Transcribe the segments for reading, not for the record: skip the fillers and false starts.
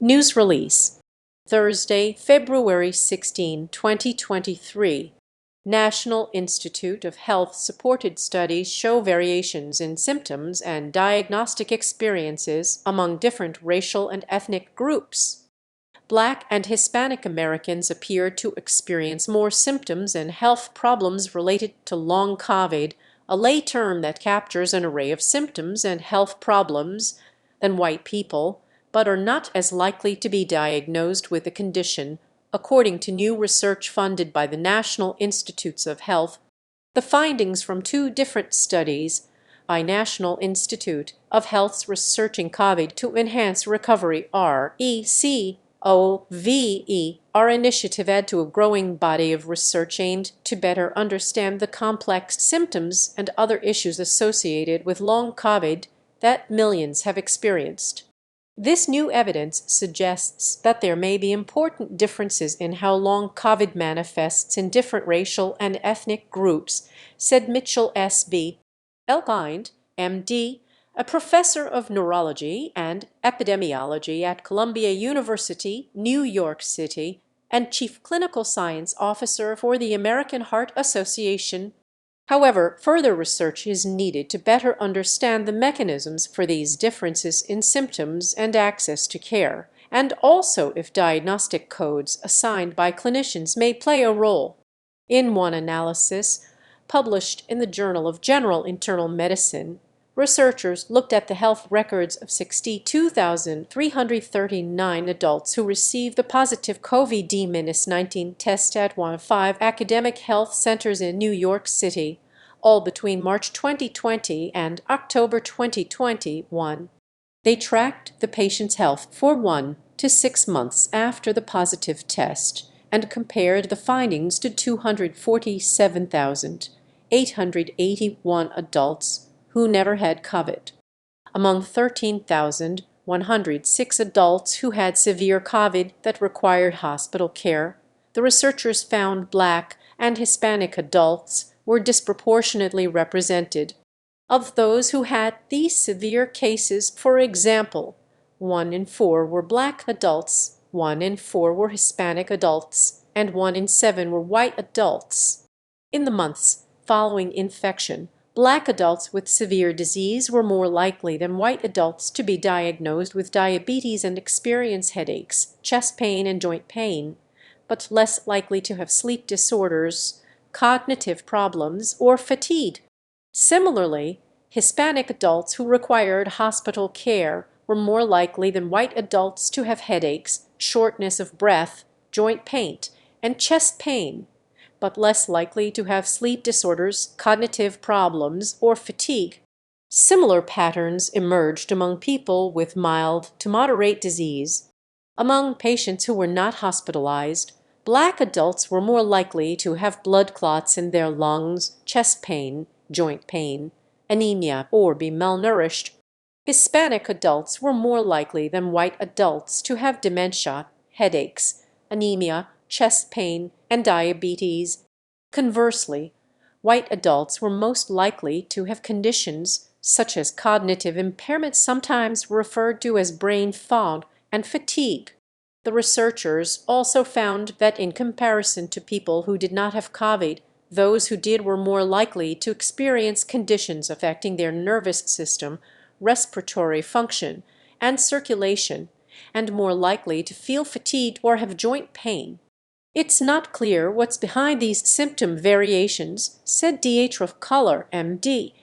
News release. Thursday, February 16, 2023. National Institute of Health-supported studies show variations in symptoms and diagnostic experiences among different racial and ethnic groups. Black and Hispanic Americans appear to experience more symptoms and health problems related to long COVID, a lay term that captures an array of symptoms and health problems, than white people, but are not as likely to be diagnosed with the condition, according to new research funded by the National Institutes of Health. The findings from two different studies by National Institute of Health's Researching COVID to Enhance Recovery RECOVE, our initiative add to a growing body of research aimed to better understand the complex symptoms and other issues associated with long COVID that millions have experienced. This new evidence suggests that there may be important differences in how long COVID manifests in different racial and ethnic groups, said Mitchell S.B. Elkind, M.D., a professor of neurology and epidemiology at Columbia University, New York City, and chief clinical science officer for the American Heart Association. However, further research is needed to better understand the mechanisms for these differences in symptoms and access to care, and also if diagnostic codes assigned by clinicians may play a role. In one analysis, published in the Journal of General Internal Medicine, researchers looked at the health records of 62,339 adults who received the positive COVID-19 test at one of 5 academic health centers in New York City, all between March 2020 and October 2021. They tracked the patient's health for 1 to 6 months after the positive test and compared the findings to 247,881 adults who never had COVID. Among 13,106 adults who had severe COVID that required hospital care, the researchers found Black and Hispanic adults were disproportionately represented. Of those who had these severe cases, for example, 1 in 4 were Black adults, 1 in 4 were Hispanic adults, and 1 in 7 were white adults. In the months following infection, Black adults with severe disease were more likely than white adults to be diagnosed with diabetes and experience headaches, chest pain, and joint pain, but less likely to have sleep disorders, cognitive problems, or fatigue. Similarly, Hispanic adults who required hospital care were more likely than white adults to have headaches, shortness of breath, joint pain, and chest pain, but less likely to have sleep disorders, cognitive problems, or fatigue. Similar patterns emerged among people with mild to moderate disease. Among patients who were not hospitalized, Black adults were more likely to have blood clots in their lungs, chest pain, joint pain, anemia, or be malnourished. Hispanic adults were more likely than white adults to have dementia, headaches, anemia, chest pain, and diabetes. Conversely, white adults were most likely to have conditions such as cognitive impairment, sometimes referred to as brain fog, and fatigue. The researchers also found that in comparison to people who did not have COVID, those who did were more likely to experience conditions affecting their nervous system, respiratory function, and circulation, and more likely to feel fatigued or have joint pain. It's not clear what's behind these symptom variations, said D.H. Culler, M.D.,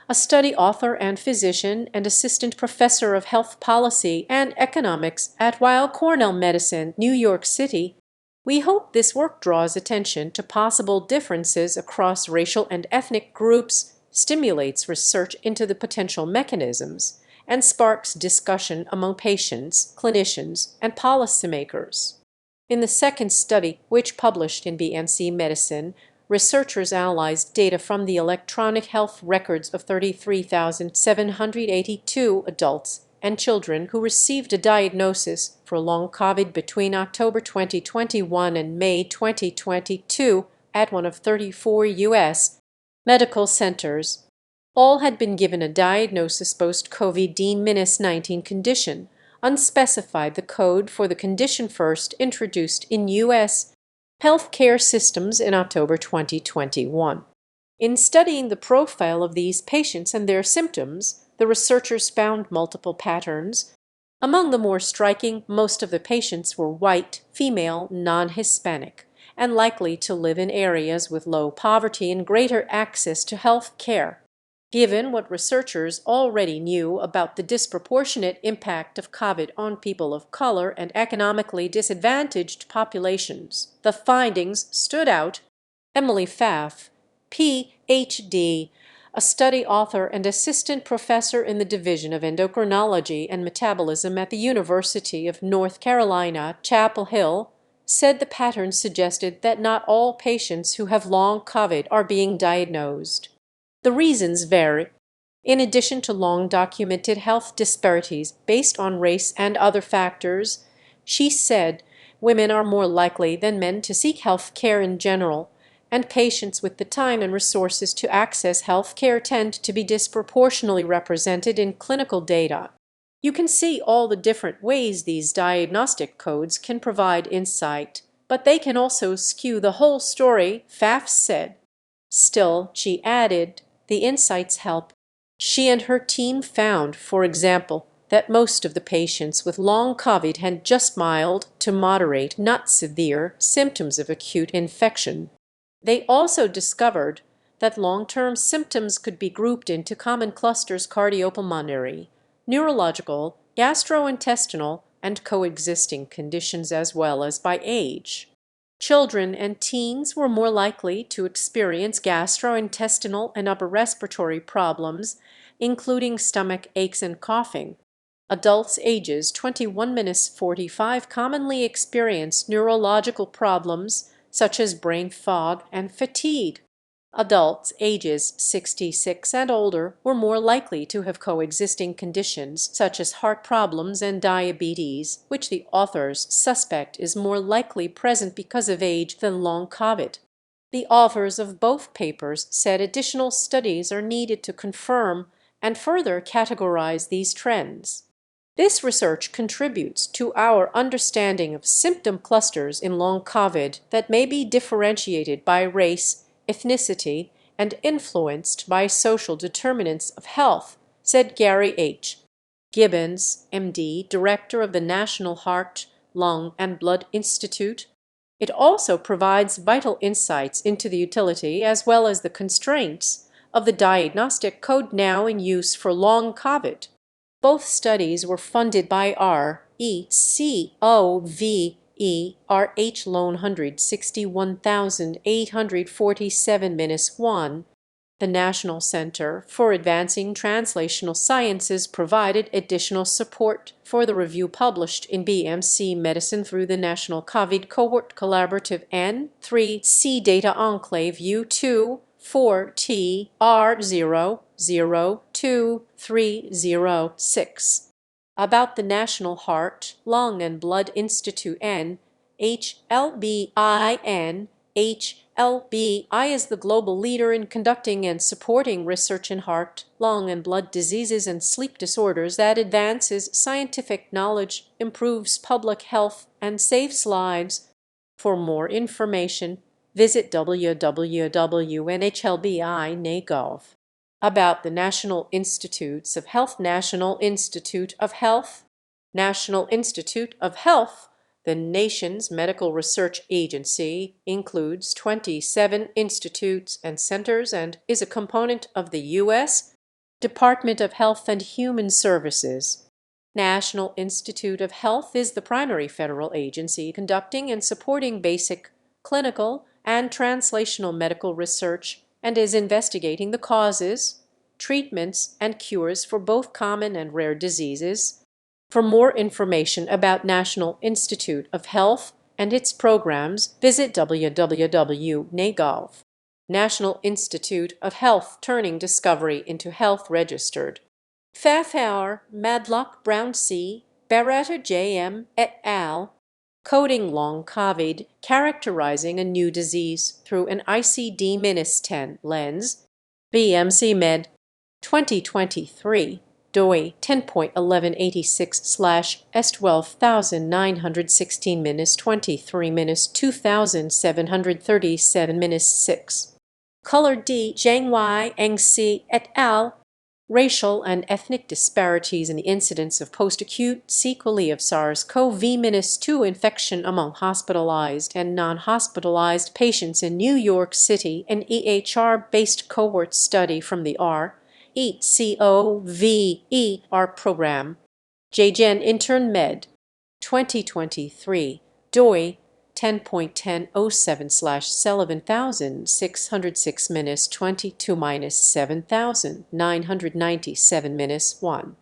a study author and physician and assistant professor of health policy and economics at Weill Cornell Medicine, New York City. We hope this work draws attention to possible differences across racial and ethnic groups, stimulates research into the potential mechanisms, and sparks discussion among patients, clinicians, and policymakers. In the second study, which published in BNC Medicine, researchers analyzed data from the electronic health records of 33,782 adults and children who received a diagnosis for long COVID between October 2021 and May 2022 at one of 34 U.S. medical centers. All had been given a diagnosis post-COVID-19 condition, unspecified the code for the condition first introduced in U.S. healthcare systems in October 2021. In studying the profile of these patients and their symptoms, the researchers found multiple patterns. Among the more striking, most of the patients were white, female, non-Hispanic, and likely to live in areas with low poverty and greater access to health care. Given what researchers already knew about the disproportionate impact of COVID on people of color and economically disadvantaged populations, the findings stood out. Emily Pfaff, Ph.D., a study author and assistant professor in the Division of Endocrinology and Metabolism at the University of North Carolina, Chapel Hill, said the pattern suggested that not all patients who have long COVID are being diagnosed. The reasons vary. In addition to long documented health disparities based on race and other factors, she said women are more likely than men to seek health care in general, and patients with the time and resources to access health care tend to be disproportionately represented in clinical data. You can see all the different ways these diagnostic codes can provide insight, but they can also skew the whole story, Pfaff said. Still, she added, the insights help. She and her team found, for example, that most of the patients with long COVID had just mild to moderate, not severe, symptoms of acute infection. They also discovered that long-term symptoms could be grouped into common clusters: cardiopulmonary, neurological, gastrointestinal, and coexisting conditions, as well as by age. Children and teens were more likely to experience gastrointestinal and upper respiratory problems, including stomach aches and coughing. Adults ages 21–45 commonly experience neurological problems such as brain fog and fatigue. Adults ages 66 and older were more likely to have coexisting conditions such as heart problems and diabetes, which the authors suspect is more likely present because of age than long COVID. The authors of both papers said additional studies are needed to confirm and further categorize these trends. This research contributes to our understanding of symptom clusters in long COVID that may be differentiated by race, ethnicity, and influenced by social determinants of health, said Gary H. Gibbons, MD, director of the National Heart, Lung, and Blood Institute. It also provides vital insights into the utility as well as the constraints of the diagnostic code now in use for long COVID. Both studies were funded by RECOVER Loan 161,847-1. The National Center for Advancing Translational Sciences provided additional support for the review published in BMC Medicine through the National COVID Cohort Collaborative N3C Data Enclave U2 4TR002306. About the National Heart, Lung, and Blood Institute NHLBIN. HLBI is the global leader in conducting and supporting research in heart, lung, and blood diseases and sleep disorders that advances scientific knowledge, improves public health, and saves lives. For more information, visit www.nhlbi.gov. About the National Institutes of Health. National Institute of Health. National Institute of Health, the nation's medical research agency, includes 27 institutes and centers and is a component of the U.S. Department of Health and Human Services. National Institute of Health is the primary federal agency conducting and supporting basic, clinical, and translational medical research and is investigating the causes, treatments, and cures for both common and rare diseases. For more information about National Institute of Health and its programs, visit www.nagov. National Institute of Health Turning Discovery into Health Registered. Pfaff, Madlock, Brown C., Barata J.M. et al. Coding Long COVID, Characterizing a New Disease Through an ICD-10 Lens. BMC Med. 2023. doi 10.1186/S12936-23-2737-6. Color D. Zhang Y, Eng Si et al. Racial and ethnic disparities in the incidence of post-acute sequelae of SARS-CoV-2 infection among hospitalized and non-hospitalized patients in New York City, an EHR-based cohort study from the RECOVER program. JGen Intern Med, 2023, doi 10.1007/11,606-22-7997-1.